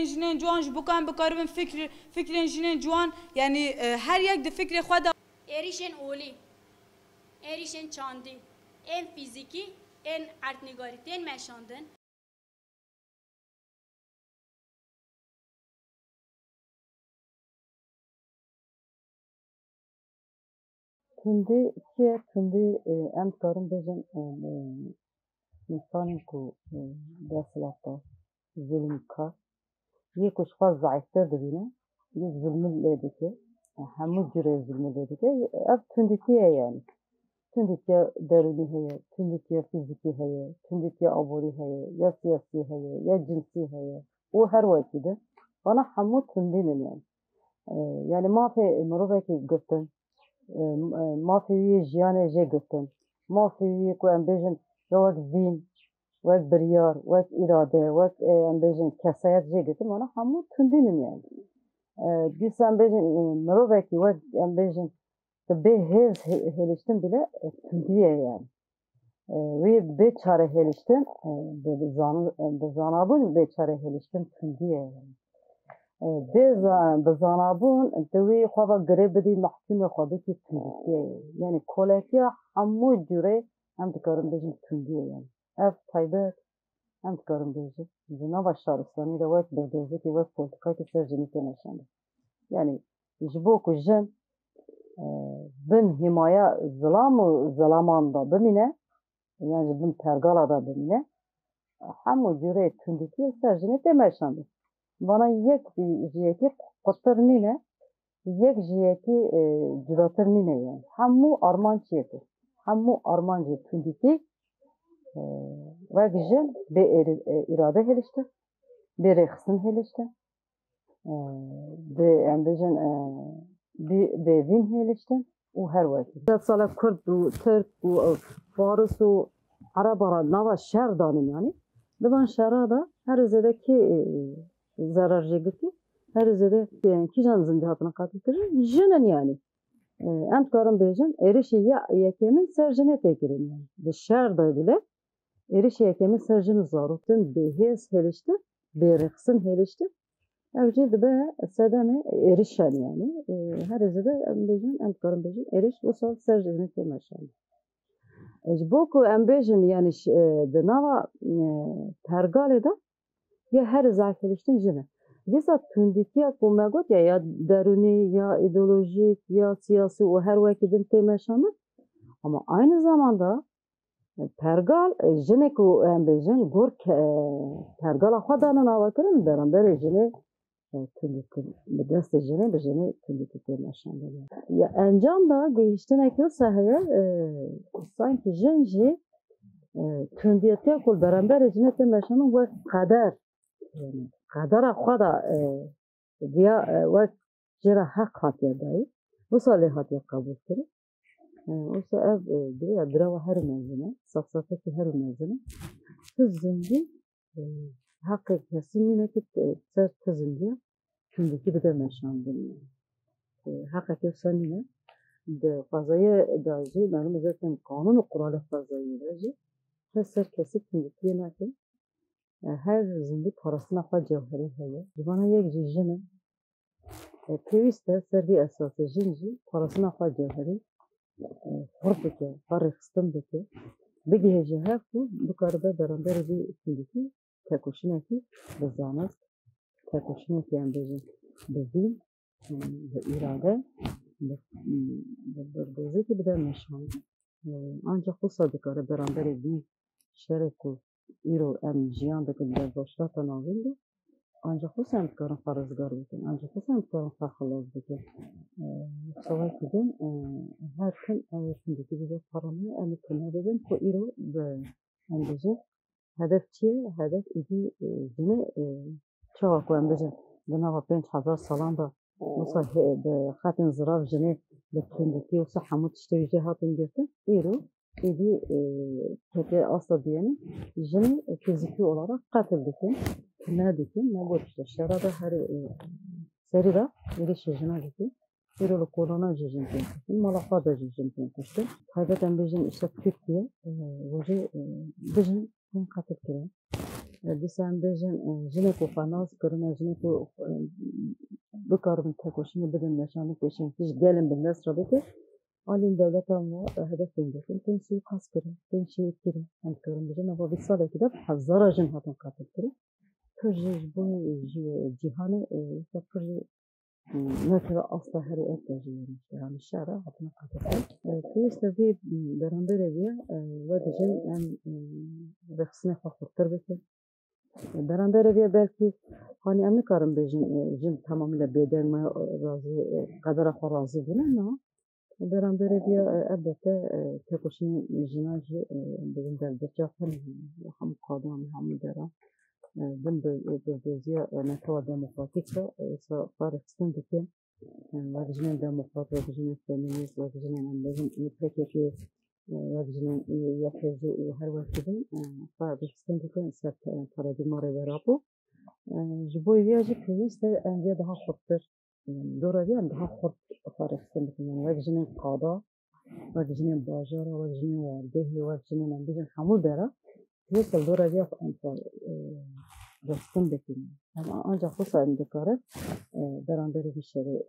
جنین جوان جبکان بکاربن فکر جنین جوان یعنی هر یک ده فکر خود ایریشن اولی ایریشن چاندی en fiziki en artnigarite en meşandın. Tundi kiye tundi em karın bejin insanın ku deslata zulüm ka ye kuş faz zayıftır dibine ye zulmü ledike hamu cüre zulmü ledike ev tundi kiye yani tundi kiye deruni heye tundi kiye fiziki heye tundi kiye abori heye ya siyasi heye ya cinsi heye o her vakide bana hamu tundinin yani yani mafi muruveki gıftın مافی جیان جه گفتن مافی کو امبیجن وقت زین وقت بریار وقت اراده وقت امبیجن کسایت جه گفتن من همو تندینم yani دیس امبیجن مروه کی وقت امبیجن به هز هلشتن bile tündiye yani ve beçare helişten bezanabun beçare helişten tündiye yani بزنابون دوی خوابا قریب دی محکوم خوابی که تندیه یعنی کولکیا همو جوره هم دکارم بیشن تندیه یعنی اف تایبت هم دکارم بیشن جناب شهرستانی رو وقت بردازه که وقت پولتیکای که سر جنی کنشنده یعنی جبو که جن بن حمایه ظلام و ظلامان دا بمینه یعنی بن پرگالا دا بمینه همو جوره تندیه سر جنی کنشنده bana yek jiyeki kuttur nine, yek jiyeki cüdatır nine yani. Hammu armançiyeti. Hammu armancı tündiki ve gücün be irade helişti, be rexsin helişti, be embejin be vin helişti. O her vakit. Sala Kürt u Türk u Fars u Arabara nava şer danın yani. Divan şera da her zedeki zarar jegiti her zede ki can zindihatına katıtırır jenen yani ent karın bejin erişi ya yekemin serjine tekirin yani bu şerda bile erişi yekemin serjini zarutun behez helişti berixsin helişti evci de be sedeme erişen yani her zede bejin ent karın bejin eriş o sal serjine temeşan ecboku embejin yani de nava tergaleda ya her zayıfleştin jine. Disa tündiki ya komegot ya deruni ya ideolojik ya siyasi o her vakidin temeşanı. Ama aynı zamanda pergal jine ku embejin gur pergal akhadanın avakarın beraber jine tündiki dest jine jine tündiki temeşanı. Ya encam da geçtin ekil sahaya sanki jinji tündiyete kul beraber jine temeşanı ve kader قدر خدا بیا وقت جرا حق هاتیه دایی و سالی هاتیه قبول کرد و ساعت بیا دروا هر منزنه صفصفه که هر منزنه تزنگی حق کسی نینه که سر تزنگیه چندکی بده مشان دنیا حق کسی نینه ده قضایه داشتی معلوم زدن قانون و قرآن قضایی داشتی سر کسی چندکیه نکه her zindi parasına fa cevheri heye. Bana yek jijine peviste servi esası jinji parasına fa cevheri hordike, farıksın dike. Begi hece hep bu karda beraber bir sindiki tekoşine ki bezanız tekoşine ki ambejin bezin ve irade ve dozi ki bir de meşman. Ancak bu sadıkları beraber bir şereku İro em jiyan da kadar başlatan alındı. Ancak bu semt karın farzgar bitin. Ancak bu semt karın farklılar bitin. Savaş bitin. Her gün ayetindeki bize paranı emitine bitin. Ko İro ve embece hedefçiye hedef idi yine çoğu ko embece bana 5000 salan da mesela hatin zirav jine bitindeki yoksa hamut işte cihatın girdi. İro idi kötü asla diyenin jini fiziki olarak katıldıkın ne dikin ne bu işte şerada her serida ilişki jina dikin İrolu korona jijin dikin malafada jijin dikin haybetten bizim işte Türkiye voje bizim katıldıkın دیسان بیشن جنه کو فناس کرن جنه کو بکارم تکوشین بدن نشانه کشین پیش گلم بندست را بکه آلین دولت هم هدف اینجا تنشی خاص کرن تنشی کرن هم کرن بیشن اما 20 سال که دب هزار جن هاتن قاتل کرن پروژه bu cihanı proje ne kadar asla her etmeyeceğim yani şara hatına katılır. Kıyısda bir beraber eviye ve diyeceğim en reksine fakirtir bekle. Beraber eviye belki hani emni karın bejin jin tamamıyla bedenme razı kadar razı değil ama beraber eviye elbette tekoşun jinajı bizim devletçe hem kadın hem dera ضمن الجزئية نتوى ديمقراطية صارت سندكين واجنين ديمقراط واجنين فيمينيست واجنين لازم نتركي واجنين يحتاجوا هر وكذا صارت سندكين سبت فرادي مرة برابو جبوي فياجي كويس أندية ده خطر دورة دي عندها خط صارت سندكين يعني واجنين قاضي واجنين باجرة واجنين وارده واجنين عندهم حمود دارا هيك الدورة دي رستم بکنیم اما آنجا خصوصا اندکاره برانبری بیشتری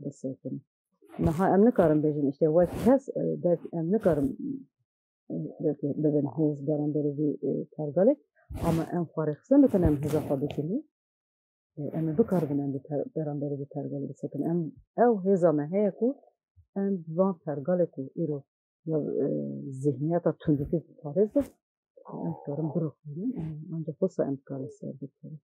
بسیاریم نه ام نکارم بیشتر işte وقت هست در ام نکارم بدن هیز برانبری بی ترگاله ama ام خارقسن بکنم هیزا خواهد کنیم ام بکارم ام برانبری بی ترگاله بسیاریم ام او هیزا مهیه کو ام وان ترگاله کو ایرو یا ذهنیت تندکی پارزه ام کارم برو کنیم آنجا خصوصا ام کار سر بکنیم